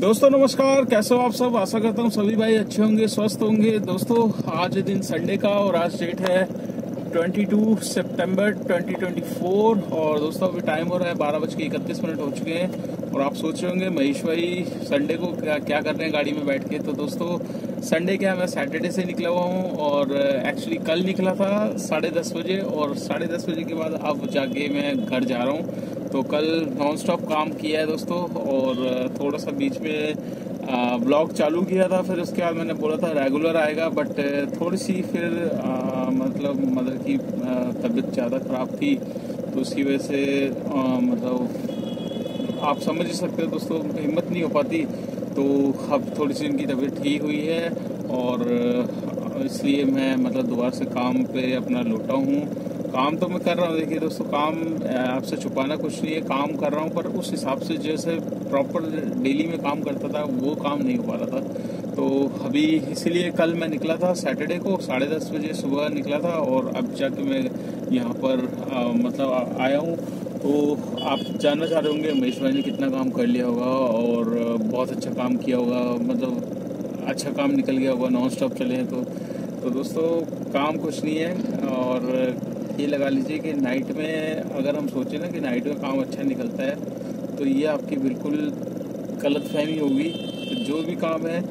दोस्तों नमस्कार, कैसे हो आप सब। आशा करता हूँ सभी भाई अच्छे होंगे, स्वस्थ होंगे। दोस्तों आज दिन संडे का और आज डेट है 22 सितंबर 2024 और दोस्तों अभी टाइम हो रहा है 12:31 हो चुके हैं। और आप सोच रहे होंगे महेश भाई संडे को क्या कर रहे हैं गाड़ी में बैठ के। तो दोस्तों संडे क्या, मैं सैटरडे से निकला हुआ हूँ और एक्चुअली कल निकला था 10:30 बजे और 10:30 बजे के बाद अब जाके मैं घर जा रहा हूँ। तो कल नॉन स्टॉप काम किया है दोस्तों और थोड़ा सा बीच में ब्लॉग चालू किया था। फिर उसके बाद मैंने बोला था रेगुलर आएगा, बट थोड़ी सी फिर मतलब मदर की तबीयत ज़्यादा ख़राब थी, तो उसकी वजह से मतलब आप समझ ही सकते हो दोस्तों, हिम्मत नहीं हो पाती। तो अब थोड़ी सी उनकी तबीयत ठीक हुई है और इसलिए मैं मतलब दोबारा से काम पे अपना लौटा हूँ। काम तो मैं कर रहा हूँ, देखिए दोस्तों काम आपसे छुपाना कुछ नहीं है, काम कर रहा हूँ, पर उस हिसाब से जैसे प्रॉपर डेली में काम करता था वो काम नहीं हो पा रहा था। तो अभी इसीलिए कल मैं निकला था सैटरडे को 10:30 बजे सुबह निकला था और अब जाके मैं यहाँ पर मतलब आया हूँ। तो आप जानना चाह रहे होंगे महेश भाई ने कितना काम कर लिया होगा और बहुत अच्छा काम किया होगा, मतलब अच्छा काम निकल गया होगा, नॉन स्टॉप चले हैं। तो दोस्तों काम कुछ नहीं है और ये लगा लीजिए कि नाइट में अगर हम सोचें ना कि नाइट में काम अच्छा निकलता है तो ये आपकी बिल्कुल गलतफहमी होगी। तो जो भी काम है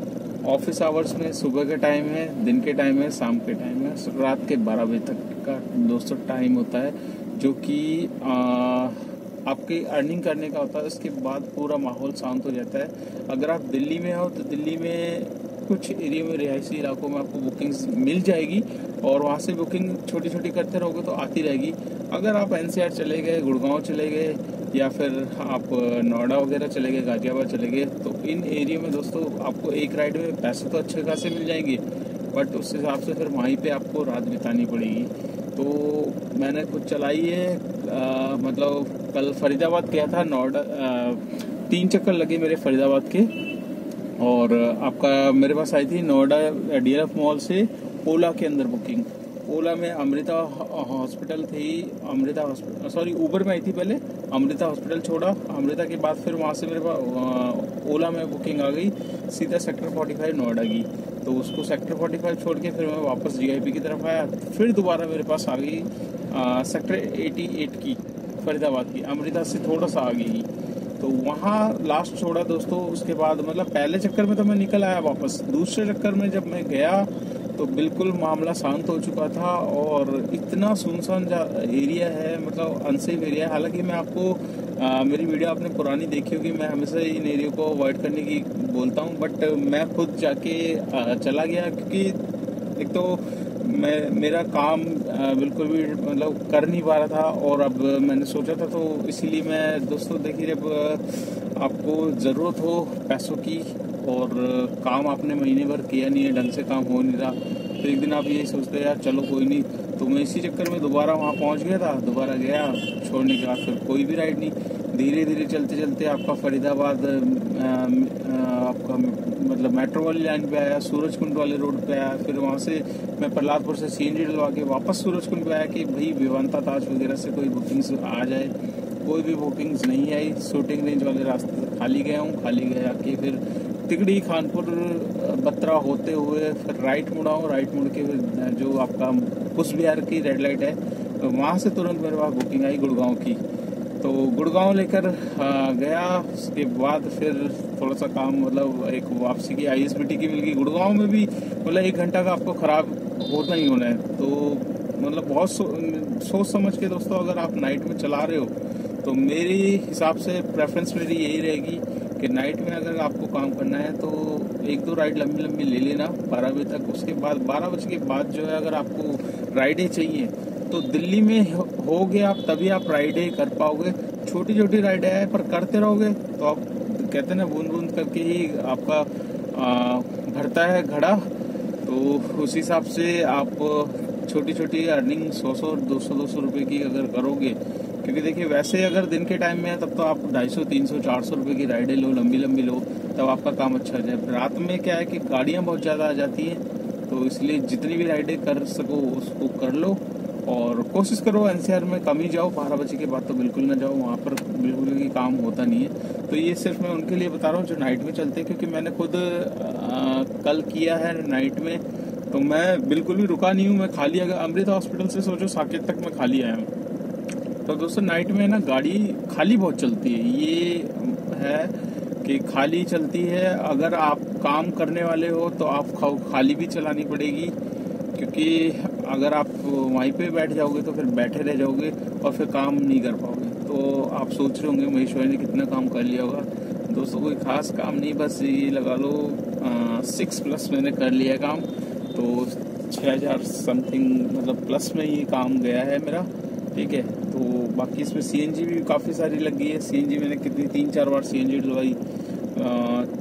ऑफिस आवर्स में सुबह के टाइम है, दिन के टाइम है, शाम के टाइम है, रात के 12 बजे तक का दोस्तों टाइम होता है, जो कि आपकी अर्निंग करने का होता है। उसके बाद पूरा माहौल शांत हो जाता है। अगर आप दिल्ली में हो तो दिल्ली में कुछ एरिया में, रिहायशी इलाकों में आपको बुकिंग्स मिल जाएगी और वहाँ से बुकिंग छोटी छोटी करते रहोगे तो आती रहेगी। अगर आप एनसीआर चले गए, गुड़गांव चले गए या फिर आप नोएडा वगैरह चले गए, गाजियाबाद चले गए, तो इन एरिया में दोस्तों आपको एक राइड में पैसे तो अच्छे खासे मिल जाएंगे, बट उस हिसाब से फिर वहीं पे आपको रात बितानी पड़ेगी। तो मैंने खुद चलाई है, मतलब कल फरीदाबाद गया था, नोएडा 3 चक्कर लगे मेरे फरीदाबाद के। और आपका मेरे पास आई थी नोएडा डीएलएफ मॉल से ओला के अंदर बुकिंग। ओला में अमृता हॉस्पिटल थी, ऊबर में आई थी पहले, अमृता हॉस्पिटल छोड़ा, अमृता के बाद फिर वहाँ से मेरे पास ओला में बुकिंग आ गई सीधा सेक्टर 45 नोएडा की। तो उसको सेक्टर 45 छोड़ के फिर मैं वापस जीआईपी की तरफ आया, फिर दोबारा मेरे पास आ गई सेक्टर 88 की फरीदाबाद की, अमृता से थोड़ा सा आगे ही। तो वहाँ लास्ट छोड़ा दोस्तों। उसके बाद मतलब पहले चक्कर में तो मैं निकल आया वापस, दूसरे चक्कर में जब मैं गया तो बिल्कुल मामला शांत हो चुका था और इतना सुनसान एरिया है, मतलब अनसेफ एरिया है। हालांकि मैं आपको मेरी वीडियो आपने पुरानी देखी होगी, मैं हमेशा इन एरिया को अवॉइड करने की बोलता हूँ, बट मैं खुद जाके चला गया क्योंकि एक तो मेरा काम बिल्कुल भी मतलब कर नहीं पा रहा था और अब मैंने सोचा था, तो इसीलिए मैं दोस्तों देखिए जब आपको ज़रूरत हो पैसों की और काम आपने महीने भर किया नहीं है, ढंग से काम हो नहीं रहा, तो एक दिन आप यही सोचते हैं यार चलो कोई नहीं। तो मैं इसी चक्कर में दोबारा वहाँ पहुँच गया था, दोबारा गया, छोड़ने के बाद फिर कोई भी राइड नहीं। धीरे धीरे चलते चलते आपका फरीदाबाद आपका मतलब मेट्रो वाली लाइन पे आया, सूरजकुंड वाले रोड पे आया, फिर वहाँ से मैं प्रहलादपुर से सीएनजी डलवा के वापस सूरजकुंड पे आया कि भाई विवांता ताज वगैरह से कोई बुकिंग्स आ जाए। कोई भी बुकिंग्स नहीं आई, शूटिंग रेंज वाले रास्ते से खाली गया हूँ, खाली गया कि फिर तिगड़ी खानपुर बत्रा होते हुए फिर राइट मुड़ा हूँ, राइट मुड़ के फिर जो आपका कुछ बिहार की रेड लाइट है तो वहाँ से तुरंत मेरे पास बुकिंग आई गुड़गांव की। तो गुड़गांव लेकर गया, उसके बाद फिर थोड़ा सा काम मतलब एक वापसी की आईएसबीटी की मिल गई। गुड़गांव में भी मतलब 1 घंटा का आपको खराब होता ही होना है। तो मतलब बहुत सोच समझ के दोस्तों अगर आप नाइट में चला रहे हो तो मेरे हिसाब से प्रेफरेंस मेरी यही रहेगी कि नाइट में अगर आपको काम करना है तो 1-2 राइड लंबी लंबी ले लेना 12 बजे तक। उसके बाद 12 बजे के बाद जो है अगर आपको राइडें चाहिए तो दिल्ली में हो गया आप तभी आप राइडें कर पाओगे। छोटी छोटी राइडें है पर करते रहोगे तो आप कहते हैं ना बूंद बूंद करके ही आपका भरता है घड़ा। तो उस हिसाब से आप छोटी छोटी अर्निंग 100 200 रुपए की अगर करोगे, क्योंकि देखिए वैसे अगर दिन के टाइम में है तब तो आप 250 300 400 रुपए की राइडें लो, लंबी लंबी लो, तब आपका काम अच्छा हो जाए। रात में क्या है कि गाड़ियां बहुत ज़्यादा आ जाती हैं, तो इसलिए जितनी भी राइडें कर सको उसको कर लो और कोशिश करो एनसीआर में कम ही जाओ, 12 बजे के बाद तो बिल्कुल ना जाओ, वहाँ पर बिल्कुल भी काम होता नहीं है। तो ये सिर्फ मैं उनके लिए बता रहा हूँ जो नाइट में चलते हैं, क्योंकि मैंने खुद कल किया है नाइट में, तो मैं बिल्कुल भी रुका नहीं हूँ। मैं खाली, अगर अमृता हॉस्पिटल से सोचो साकेत तक मैं खाली आया हूँ। तो दोस्तों नाइट में ना गाड़ी खाली बहुत चलती है, ये है कि खाली चलती है। अगर आप काम करने वाले हो तो आप खाली भी चलानी पड़ेगी, क्योंकि अगर आप वहीं पे बैठ जाओगे तो फिर बैठे रह जाओगे और फिर काम नहीं कर पाओगे। तो आप सोच रहे होंगे महेश भाई ने कितना काम कर लिया होगा। दोस्तों कोई खास काम नहीं, बस ये लगा लो 6+ मैंने कर लिया काम, तो 6000 समथिंग मतलब प्लस में ये काम गया है मेरा, ठीक है। तो बाकी इसमें सीएनजी भी काफ़ी सारी लग गई है। सीएनजी मैंने कितनी 3-4 बार सीएनजी डलवाई,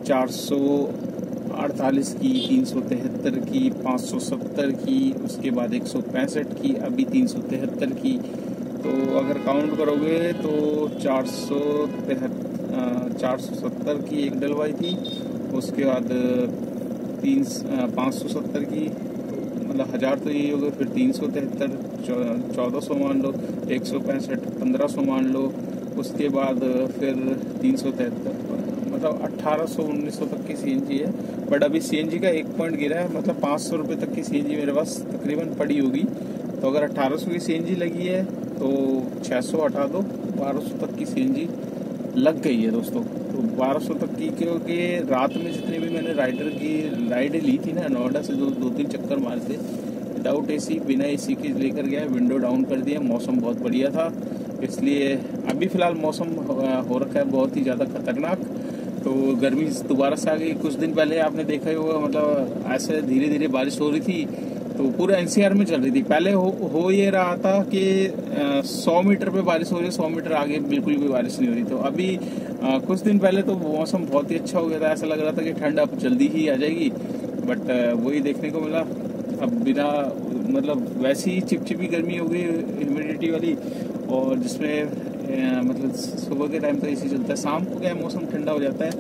448 की, 373 की, 570 की, उसके बाद 165 की, अभी 373 की। तो अगर काउंट करोगे तो 470 की एक डलवाई थी, उसके बाद 570 की, मतलब 1000 तो यही हो गए, फिर 373, 1400 मान लो, 165, 1500 मान लो, उसके बाद फिर 373, मतलब 1800-1900 तक की सीएनजी है। बट अभी सीएनजी का 1 पॉइंट गिरा है, मतलब 500 रुपये तक की सीएनजी मेरे पास तकरीबन पड़ी होगी। तो अगर 1800 की सीएनजी लगी है तो 600 हटा दो, 1200 तक की सीएनजी लग गई है दोस्तों। तो 1200 तक की, क्योंकि रात में जितने भी मैंने राइड ली थी ना, नोएडा से 2-3 चक्कर मारे थे विदाउट एसी, बिना एसी के लेकर गया, विंडो डाउन कर दिया, मौसम बहुत बढ़िया था। इसलिए अभी फ़िलहाल मौसम हो रखा है बहुत ही ज़्यादा खतरनाक। तो गर्मी दोबारा से आ गई। कुछ दिन पहले आपने देखा ही होगा, मतलब ऐसे धीरे धीरे बारिश हो रही थी, तो पूरा एनसीआर में चल रही थी। पहले हो ये रहा था कि 100 मीटर पे बारिश हो रही है, 100 मीटर आगे बिल्कुल भी बारिश नहीं हो रही। तो अभी कुछ दिन पहले तो मौसम बहुत ही अच्छा हो गया था, ऐसा लग रहा था कि ठंड अब जल्दी ही आ जाएगी, बट वही देखने को मिला। अब बिना मतलब वैसी ही चिपचिपी गर्मी हो गई, ह्यूमिडिटी वाली, और जिसमें मतलब सुबह के टाइम तो एसी चलता है, शाम को क्या मौसम ठंडा हो जाता है।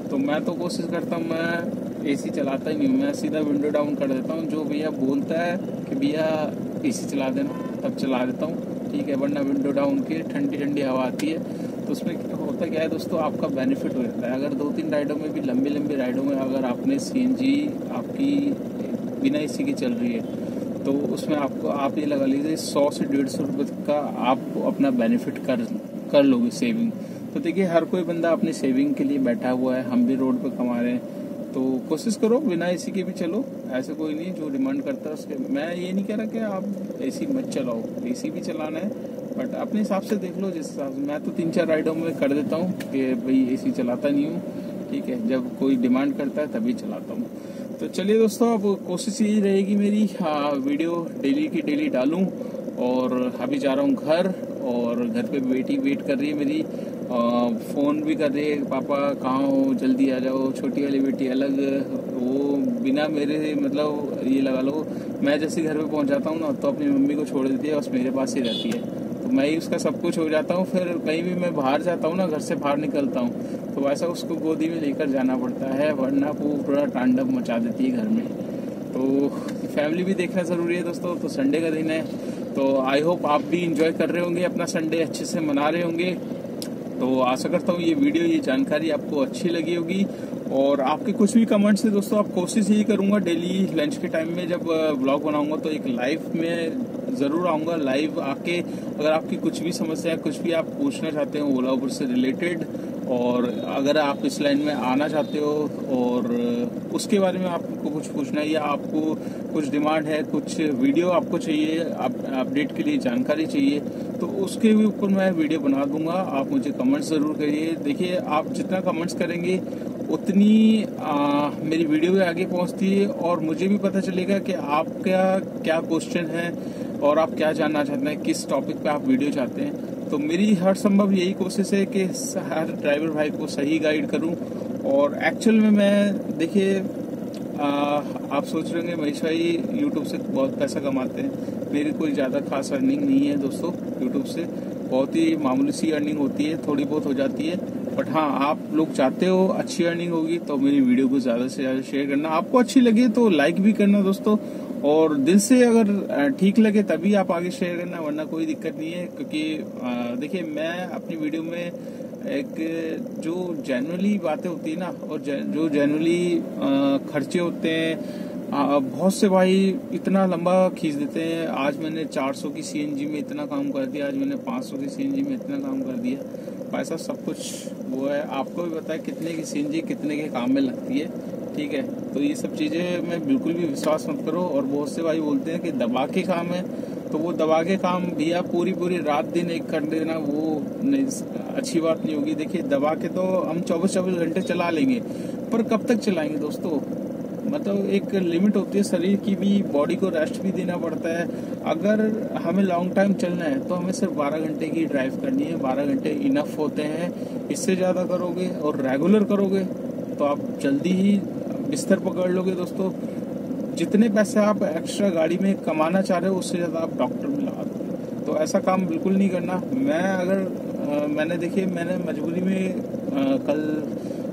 तो मैं तो कोशिश करता हूँ, मैं एसी चलाता ही नहीं हूँ, मैं सीधा विंडो डाउन कर देता हूँ। जो भैया बोलता है कि भैया एसी चला देना, तब चला देता हूँ, ठीक है, वरना विंडो डाउन की ठंडी ठंडी हवा आती है। तो उसमें होता क्या है दोस्तों, आपका बेनिफिट हो जाता है। अगर 2-3 राइडों में भी, लंबी राइडों में अगर आपने सीएनजी आपकी बिना एसी की चल रही है, तो उसमें आपको, आप ये लगा लीजिए 100 से 150 रुपये का आप अपना बेनिफिट कर लोगे सेविंग। तो देखिए हर कोई बंदा अपनी सेविंग के लिए बैठा हुआ है, हम भी रोड पे कमा रहे हैं। तो कोशिश करो बिना एसी के भी चलो, ऐसे कोई नहीं जो डिमांड करता है उसके। मैं ये नहीं कह रहा कि आप एसी मत चलाओ, एसी भी चलाना है, बट अपने हिसाब से देख लो जिस हिसाब से। मैं तो 3-4 राइडों में कर देता हूँ कि भाई एसी चलाता नहीं हूँ, ठीक है, जब कोई डिमांड करता है तभी चलाता हूँ। तो चलिए दोस्तों, अब कोशिश यही रहेगी मेरी, वीडियो डेली की डेली डालूं। और अभी जा रहा हूँ घर, और घर पे बेटी वेट कर रही है मेरी, फ़ोन भी कर रही है, पापा कहाँ हो, जल्दी आ जाओ। छोटी वाली बेटी अलग, वो बिना मेरे, मतलब ये लगा लो, मैं जैसे घर पे पहुँच जाता हूँ ना, तो अपनी मम्मी को छोड़ देती है, बस मेरे पास ही रहती है। तो मैं ही उसका सब कुछ हो जाता हूँ। फिर कहीं भी मैं बाहर जाता हूँ ना, घर से बाहर निकलता हूँ, तो वैसा उसको गोदी में लेकर जाना पड़ता है, वरना वो पूरा तांडव मचा देती है घर में। तो फैमिली भी देखना ज़रूरी है दोस्तों। तो संडे का दिन है, तो आई होप आप भी इंजॉय कर रहे होंगे, अपना संडे अच्छे से मना रहे होंगे। तो आशा करता हूँ ये वीडियो, ये जानकारी आपको अच्छी लगी होगी। और आपके कुछ भी कमेंट्स है दोस्तों, आप कोशिश यही करूँगा डेली लंच के टाइम में जब व्लॉग बनाऊँगा तो एक लाइव में ज़रूर आऊँगा। लाइव आके अगर आपकी कुछ भी समस्या है, कुछ भी आप पूछना चाहते हो ओला उबर से रिलेटेड, और अगर आप इस लाइन में आना चाहते हो और उसके बारे में आपको कुछ पूछना है, या आपको कुछ डिमांड है, कुछ वीडियो आपको चाहिए, अपडेट के लिए जानकारी चाहिए, तो उसके भी ऊपर मैं वीडियो बना दूंगा। आप मुझे कमेंट्स ज़रूर करिए। देखिए आप जितना कमेंट्स करेंगे उतनी मेरी वीडियो भी आगे पहुंचती है, और मुझे भी पता चलेगा कि आपका क्या क्वेश्चन है और आप क्या जानना चाहते हैं, किस टॉपिक पे आप वीडियो चाहते हैं। तो मेरी हर संभव यही कोशिश है कि हर ड्राइवर भाई को सही गाइड करूं। और एक्चुअल में मैं, देखिए आप सोच रहे होंगे महेश भाई यूट्यूब से बहुत पैसा कमाते हैं। मेरी कोई ज़्यादा खास अर्निंग नहीं है दोस्तों यूट्यूब से, बहुत ही मामूली सी अर्निंग होती है, थोड़ी बहुत हो जाती है। बट हाँ, आप लोग चाहते हो अच्छी अर्निंग होगी तो मेरी वीडियो को ज़्यादा से ज़्यादा शेयर करना, आपको अच्छी लगे तो लाइक भी करना दोस्तों, और दिल से अगर ठीक लगे तभी आप आगे शेयर करना, वरना कोई दिक्कत नहीं है। क्योंकि देखिए, मैं अपनी वीडियो में एक जो जनरली बातें होती है ना, और जो जनरली खर्चे होते हैं, बहुत से भाई इतना लंबा खींच देते हैं। आज मैंने 400 की सीएनजी में इतना काम कर दिया, आज मैंने 500 की सीएनजी में इतना काम कर दिया। पैसा सब कुछ वो है, आपको भी पता है कितने की सीएनजी कितने के काम में लगती है, ठीक है। तो ये सब चीजें में बिल्कुल भी विश्वास मत करो। और बहुत से भाई बोलते हैं कि दबा के काम है, तो वो दबा के काम भैया पूरी रात दिन एक कर देना, वो नहीं, अच्छी बात नहीं होगी। देखिए, दबा के तो हम 24 घंटे चला लेंगे, पर कब तक चलाएंगे दोस्तों? मतलब एक लिमिट होती है, शरीर की भी, बॉडी को रेस्ट भी देना पड़ता है। अगर हमें लॉन्ग टाइम चलना है तो हमें सिर्फ 12 घंटे की ड्राइव करनी है, 12 घंटे इनफ होते हैं। इससे ज्यादा करोगे और रेगुलर करोगे तो आप जल्दी ही बिस्तर पकड़ लोगे दोस्तों। जितने पैसे आप एक्स्ट्रा गाड़ी में कमाना चाह रहे हो, उससे ज्यादा आप डॉक्टर में लगा दोगे। तो ऐसा काम बिल्कुल नहीं करना। मैंने मजबूरी में कल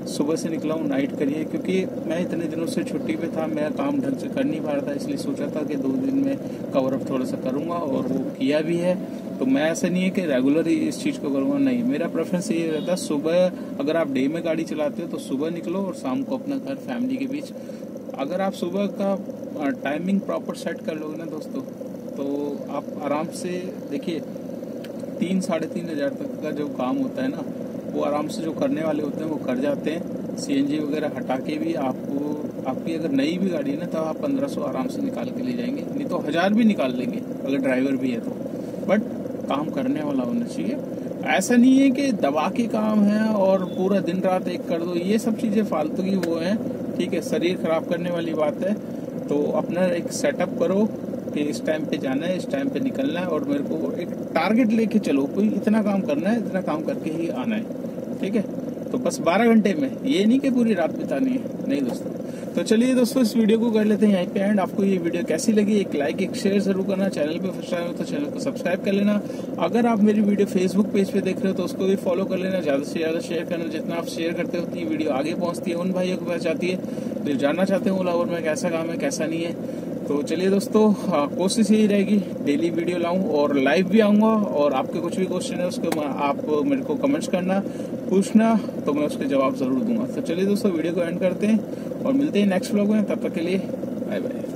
सुबह से निकला हूँ, नाइट करी है, क्योंकि मैं इतने दिनों से छुट्टी पे था, मैं काम ढंग से कर नहीं पा रहा था। इसलिए सोचा था कि 2 दिन में कवर अप थोड़ा सा करूंगा, और वो किया भी है। तो मैं ऐसा नहीं है कि रेगुलर ही इस चीज को करूंगा, नहीं। मेरा प्रेफरेंस ये रहता है, सुबह अगर आप डे में गाड़ी चलाते हो तो सुबह निकलो और शाम को अपना घर फैमिली के बीच। अगर आप सुबह का टाइमिंग प्रॉपर सेट कर लोगे ना दोस्तों, तो आप आराम से, देखिए 3-3.5 हज़ार तक का जो काम होता है ना, वो आराम से जो करने वाले होते हैं वो कर जाते हैं। सीएनजी वगैरह हटा के भी आपकी अगर नई भी गाड़ी है ना, तो आप 1500 आराम से निकाल के ले जाएंगे, नहीं तो 1000 भी निकाल लेंगे अगर ड्राइवर भी है तो। बट काम करने वाला होना चाहिए। ऐसा नहीं है कि दबा के काम है और पूरा दिन रात एक कर दो, ये सब चीजें फालतू की वो है, ठीक है, शरीर खराब करने वाली बात है। तो अपना एक सेटअप करो कि इस टाइम पे जाना है, इस टाइम पे निकलना है, और मेरे को एक टारगेट लेके चलो, कोई इतना काम करना है, इतना काम करके ही आना है, ठीक है। तो बस 12 घंटे में, ये नहीं कि पूरी रात बितानी है, नहीं दोस्तों। तो चलिए दोस्तों, इस वीडियो को कर लेते हैं यहीं पे एंड। आपको ये वीडियो कैसी लगी, एक लाइक एक शेयर जरूर करना। चैनल पे फर्स्ट टाइम हो तो चैनल को सब्सक्राइब कर लेना। अगर आप मेरी वीडियो फेसबुक पेज पे देख रहे हो तो उसको भी फॉलो कर लेना। ज्यादा से ज्यादा शेयर करना, जितना आप शेयर करते हो उतनी वीडियो आगे पहुंचती है, उन भाइयों को पहुंचाती है जो जानना चाहते हैं ओला उबर में कैसा काम है कैसा नहीं है। तो चलिए दोस्तों, कोशिश यही रहेगी डेली वीडियो लाऊं और लाइव भी आऊंगा। और आपके कुछ भी क्वेश्चन है उसको आप मेरे को कमेंट्स करना, पूछना, तो मैं उसके जवाब जरूर दूंगा। तो चलिए दोस्तों, वीडियो को एंड करते हैं और मिलते हैं नेक्स्ट व्लॉग में। तब तक के लिए बाय बाय।